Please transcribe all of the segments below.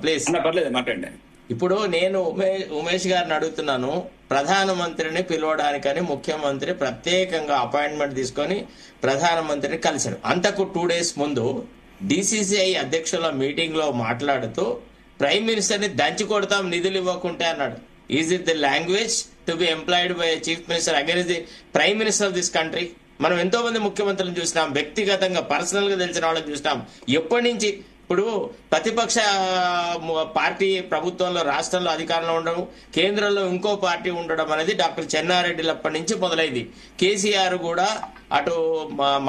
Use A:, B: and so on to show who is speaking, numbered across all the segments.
A: Please.
B: పర్లేదు మాట్లాడండి.
A: ఇప్పుడు నేను ఉమేష్ గారిని అడుగుతున్నాను, ప్రధానమంత్రిని పిలవడానికని ముఖ్యమంత్రి ప్రత్యేకంగా అపాయింట్మెంట్ తీసుకొని ప్రధానమంత్రిని కలిశారు. అంతకు 2 days ముందు డిసిసిఐ అధ్యక్షుల మీటింగ్ లో మాట్లాడుతూ ప్రైమ్ మినిస్టర్ ని దంచి కొడతాం నిధులు ఇవ్వకుంటే అన్నాడు. Is it the language to be employed by chief minister against the prime minister of this country? మనం ఎంతో మంది ముఖ్యమంత్రులను చూసినాం, వ్యక్తిగతంగా పర్సనల్ గా తెలిసిన వాళ్ళని చూసినాం. ఎప్పటి నుంచి ఇప్పుడు ప్రతిపక్ష పార్టీ ప్రభుత్వంలో రాష్ట్రంలో అధికారంలో ఉండడం, కేంద్రంలో ఇంకో పార్టీ ఉండడం అనేది డాక్టర్ చెన్నారెడ్డిలప్పటి నుంచి మొదలైంది. కేసీఆర్ కూడా అటు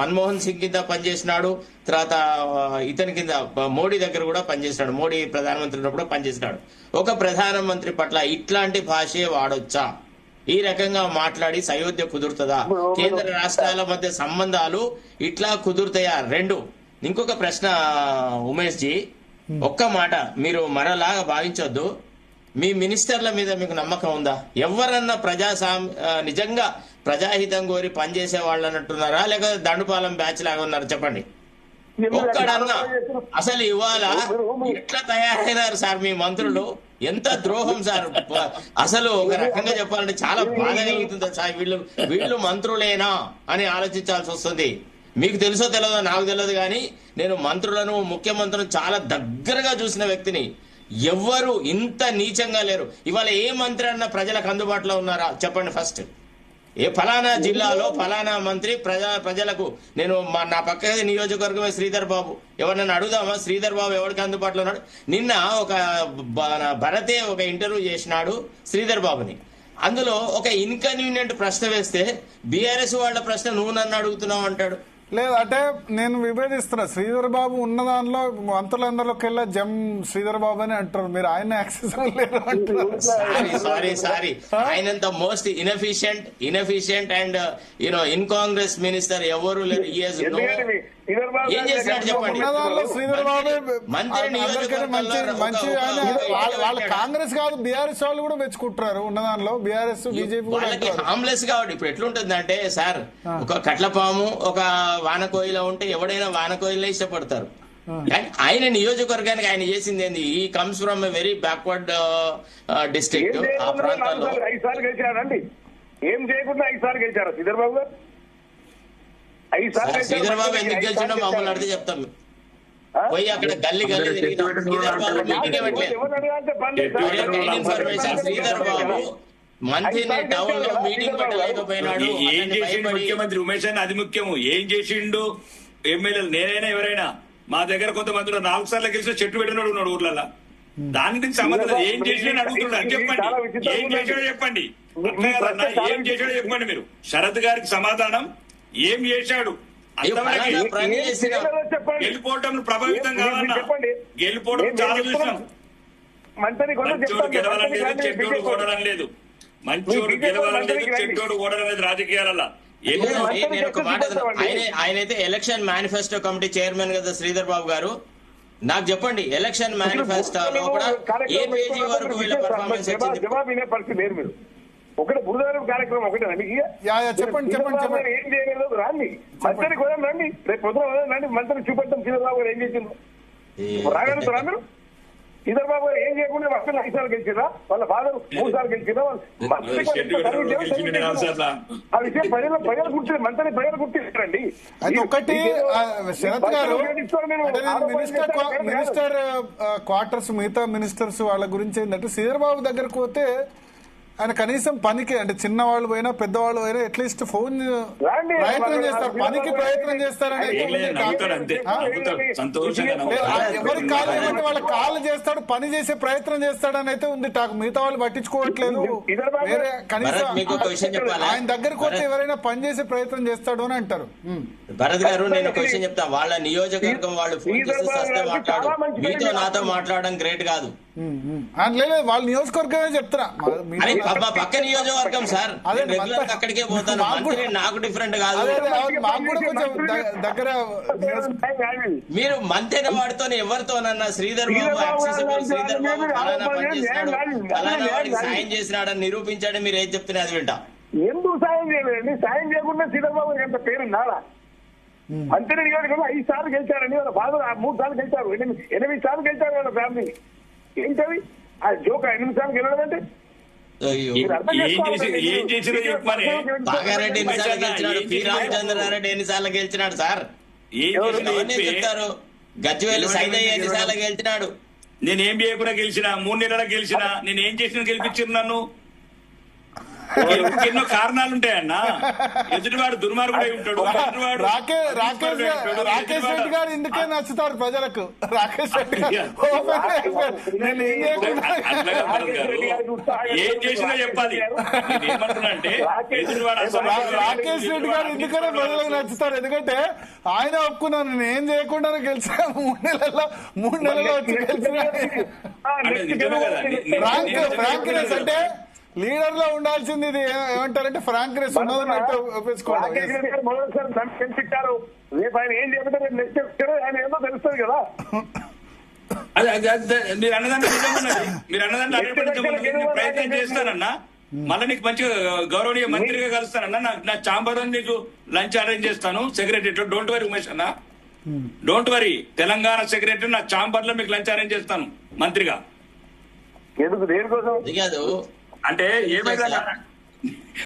A: మన్మోహన్ సింగ్ కింద పనిచేసినాడు, తర్వాత ఇతని కింద మోడీ దగ్గర కూడా పనిచేసినాడు, మోడీ ప్రధానమంత్రి ఉన్నప్పుడు పనిచేసినాడు. ఒక ప్రధానమంత్రి పట్ల ఇట్లాంటి భాషే వాడొచ్చా? ఈ రకంగా మాట్లాడి సయోధ్య కుదురుతుందా? కేంద్ర రాష్ట్రాల మధ్య సంబంధాలు ఇట్లా కుదురుతాయా? 2. ఇంకొక ప్రశ్న ఉమేష్ జీ, ఒక్క మాట మీరు మరలాగా భావించొద్దు. మీ మినిస్టర్ల మీద మీకు నమ్మకం ఉందా? ఎవరన్నా నిజంగా ప్రజాహితం కోరి పనిచేసే వాళ్ళు అన్నట్టున్నారా, లేకపోతే దండుపాలెం బ్యాచ్ లాగా ఉన్నారు? చెప్పండి ఒక్కడన్నా. అసలు ఇవాళ ఎట్లా తయారైనారు సార్ మీ మంత్రులు? ఎంత ద్రోహం సార్! అసలు ఒక రకంగా చెప్పాలంటే చాలా బాధ కలుగుతుంది సార్. వీళ్ళు మంత్రులేనా అని ఆలోచించాల్సి వస్తుంది. మీకు తెలుసో తెలియదో నాకు తెలియదు, కానీ నేను మంత్రులను ముఖ్యమంత్రులను చాలా దగ్గరగా చూసిన వ్యక్తిని. ఎవ్వరు ఇంత నీచంగా లేరు. ఇవాళ ఏ మంత్రి అన్న ప్రజలకు అందుబాటులో ఉన్నారా చెప్పండి ఫస్ట్. ఏ ఫలానా జిల్లాలో ఫలానా మంత్రి ప్రజలకు నేను నా పక్క నియోజకవర్గమే శ్రీధర్ బాబు, ఎవరినైనా అడుగుదామా శ్రీధర్ బాబు ఎవరికి అందుబాటులో ఉన్నాడు? నిన్న ఒక భరతే ఒక ఇంటర్వ్యూ చేసినాడు శ్రీధర్ బాబుని. అందులో ఒక ఇన్కన్వీనియంట్ ప్రశ్న వేస్తే బీఆర్ఎస్ వాళ్ళ ప్రశ్న నువ్వు నన్ను అడుగుతున్నావు అంటాడు.
C: లేదు అంటే నేను విభేదిస్తున్నా. శ్రీధర్ బాబు ఉన్న దానిలో మంత్రులందరిలోకి వెళ్ళా శ్రీధర్ బాబు అని అంటారు, మీరు ఆయన యాక్సెస్ లేరు అంటారు.
A: సారీ ఆయనంత most inefficient and in Congress minister ఎవరు లేరు. ఏం చేసినాడు చెప్పండి?
C: శ్రీధర్ బాబు మంచి వాళ్ళు కాంగ్రెస్ కాదు బీఆర్ఎస్ వాళ్ళు కూడా మెచ్చుకుంటారు ఉన్నదానిలో. బీఆర్ఎస్ బీజేపీ
A: వాళ్ళకి హామ్లెస్ కాబట్టి ఇప్పుడు ఎట్లుంటుంది అంటే సార్, ఒక కట్లపాము ఒక వానకోయిల ఉంటే ఎవడైనా వానకోయిలే ఇష్టపడతారు. ఆయన నియోజకవర్గానికి ఆయన చేసింది ఏంది? He comes from a very backward district. ఆ ప్రాంతాల్లో
D: 5 సార్లు గెలిచారండి. ఏం చేయకుండా 5 సార్లు గెలిచారా శ్రీధర్ బాబు గారు?
A: శ్రీధర్ బాబు ఎందుకు గెలిచిండో మామూలు అడిగితే చెప్తాం. పోయి అక్కడ గల్లీ శ్రీధర్ బాబు మీటింగ్ ఇన్ఫర్మేషన్ శ్రీధర్ బాబు మంత్రిని టౌన్ లో మీటింగ్ పెట్టలేకపోయినాడు.
B: ఏం చేసిండు ముఖ్యమంత్రి ఉమేష్ అని? అది ముఖ్యము. ఏం చేసిండు ఎమ్మెల్యేలు? నేనైనా ఎవరైనా మా దగ్గర కొంతమంది 4 సార్లు గెలిచిన చెట్టు పెట్టినాడు ఉన్నాడు ఊర్లలో. దాని గురించి సంబంధం ఏం చేసినా అడుగుతున్నాడు. చెప్పండి ఏం చేసాడో చెప్పండి. ఏం చేసాడో చెప్పండి మీరు. శరత్ గారికి సమాధానం ఏం చేశాడు? గెలిపోవటం ప్రభావితం కావాలన్నా గెలిపోవడం చాలా చూసినాం. మంచోడు గెలవాలని లేదు, చెడ్డోడు ఓడాలని లేదు. మంచోడు గెలవాలని లేదు, చెడ్డోడు ఓడాలని లేదు రాజకీయాలలో.
A: నేను ఒక మాట, ఆయనైతే ఎలక్షన్ మేనిఫెస్టో కమిటీ చైర్మన్ కదా శ్రీధర్ బాబు గారు. నాకు చెప్పండి ఎలక్షన్ మేనిఫెస్టోలో కూడా ఏ పేజీ వరకు వీళ్ళ పర్ఫార్మెన్స్ వచ్చింది?
D: ఒకటి బుధవారం కార్యక్రమం ఒకటే
C: చెప్పండి
D: ఏం చేయలేదు రాండి, మంత్రి కూడా రండి, రేపు పొద్దున రండి, మంత్రి చూపెడతాం శ్రీధర్ బాబు గారు ఏం చేసిందో. రాగలుగుతారా మీరు? శ్రీధర్ బాబు గారు ఏం చేయకుండా అసలు 5 సార్లు గెలిచిరా, వాళ్ళ ఫాదర్ 3 సార్లు గెలిచిరా. ఆ విషయం ప్రజలు గుర్తు, మంత్రి ప్రజలు గుర్తిస్తారండి.
C: అది ఒకటి. శరత్ గారు మినిస్టర్ క్వార్టర్స్ మిగతా మినిస్టర్స్ వాళ్ళ గురించి ఏంటంటే శ్రీధర్ బాబు దగ్గరకు పోతే ఆయన కనీసం పనికి అంటే చిన్నవాళ్ళు పోయినా పెద్దవాళ్ళు పోయినా అట్లీస్ట్ ఫోన్ ప్రయత్నం చేస్తారు, పనికి ప్రయత్నం చేస్తారని. ఎవరికి కాలు ఏమంటే వాళ్ళ కాళ్ళు చేస్తాడు, పని చేసే ప్రయత్నం చేస్తాడని అయితే ఉంది టాక్. మిగతా వాళ్ళు పట్టించుకోవట్లేదు. వేరే కనీసం ఆయన దగ్గరకు పోతే ఎవరైనా పని చేసే ప్రయత్నం చేస్తాడు అని అంటారు.
A: భరత్ గారు నేను ఒక విషయం చెప్తా. వాళ్ళ నియోజకవర్గం వాళ్ళు ఫోన్ చేసి సస్తే మాట్లాడు, మీతో నాతో మాట్లాడడం గ్రేట్ కాదు.
C: లేదు వాళ్ళ నియోజకవర్గమే చెప్తారా,
A: పక్క నియోజకవర్గం సార్. అక్కడికే పోతాను, నాకు డిఫరెంట్ కాదు.
C: మాకు కూడా కొంచెం దగ్గర.
A: మీరు మంత్రి వాడితో ఎవరితోనన్నా శ్రీధర్ బాబు యాక్సెసిబుల్, శ్రీధర్ బాబు ఫలానా పని చేసినాడు, ఫలానా వాడికి సాయం చేసినాడని నిరూపించాడు, మీరు ఏం చెప్తున్నా అది వింటా.
D: ఎందుకు సాయం చేయలేదండి? సాయం చేయకుండా శ్రీధర్ బాబు ఎంత పేరు నారా? మంత్రి నియోజకవర్గంలో 5 సార్లు గెలిచారండి. వాళ్ళ ఫాదర్ 3 సార్లు గెలిచారు, 8 సార్లు గెలిచారు వాళ్ళ ఫ్యామిలీ. ఏంటది ఆ జోక్ 5 నిమిషాలు గెలవడంటే
A: అయ్యో.
D: మీరు అర్థం చేసుకోవాలి.
B: ఏం చేసిరో చెప్పమని.
A: బాగారెడ్డి ఎన్నిసార్లు గెలిచినాడు? పి రామచంద్రారెడ్డి ఎన్నిసార్లు గెలిచినాడు సార్?
B: ఏం చేసినా
A: అవన్నీ చెప్తారు. గజ్వేల్ సైదయ్య ఎన్నిసార్లు గెలిచినాడు?
B: నేనేం చేయకుండా గెలిచిన 3 నెలలకు గెలిచిన నేనేం చేసిన గెలిపించారు నన్ను. ఎన్నో కారణాలు ఉంటాయన్న. ఎదుటివాడు దుర్మార్గుడై ఉంటాడు, ఎదుటివాడు
C: రాకేష్ రెడ్డి గారు ఇందుకే నచ్చుతారు ప్రజలకు. రాకేష్ రెడ్డి గారు ఓపెన్ గా చెప్పారు, నేను ఏం చేయకుండా
B: అట్లాగా భరత్ గారు ఏం చేసినా చెప్పాలి. నేను ఏమంటున్నా అంటే ఎదుటివాడు అసలు
C: రాకేష్ రెడ్డి గారు ఎందుకనే ప్రజలకు నచ్చుతారు, ఎందుకంటే ఆయన ఒప్పుకున్నాను నేను ఏం చేయకుండా గెలిచిన 3 నెలల్లో వచ్చి గెలిచిన.
B: అంటే నిజమే కదా.
C: ఫ్రాంక్నెస్ అంటే లీడర్ లో ఉండాల్సింది ఇది ఏమంటారంటే ఫ్రాంక్నెస్ ఉన్నదన్నట్టు ఒప్పేసుకోవడం.
D: మొదటిసారి నన్ను కనిపించారు, రేపు ఆయన ఏం చేయమంటే నెక్స్ట్ చెప్తారో ఆయన ఏమో తెలుస్తుంది కదా.
B: మీరు అన్నదాన్ని నిజమన్నది. మీరు అన్నదాన్ని 100% ప్రయత్నం చేస్తానన్నా. మళ్ళీ నీకు మంచిగా గౌరవనీయ మంత్రిగా కలుస్తానన్నా. నా ఛాంబర్ లో నీకు లంచ్ అరేంజ్ చేస్తాను సెక్రటరీ. డోంట్ వరీ ఉమేష్ అన్న, డోంట్ వరీ. తెలంగాణ సెక్రటరీ నా ఛాంబర్ లో మీకు లంచ్ అరేంజ్ చేస్తాను మంత్రిగా.
D: ఎందుకు దేనికోసం?
A: అది కాదు
B: అంటే ఏమైనా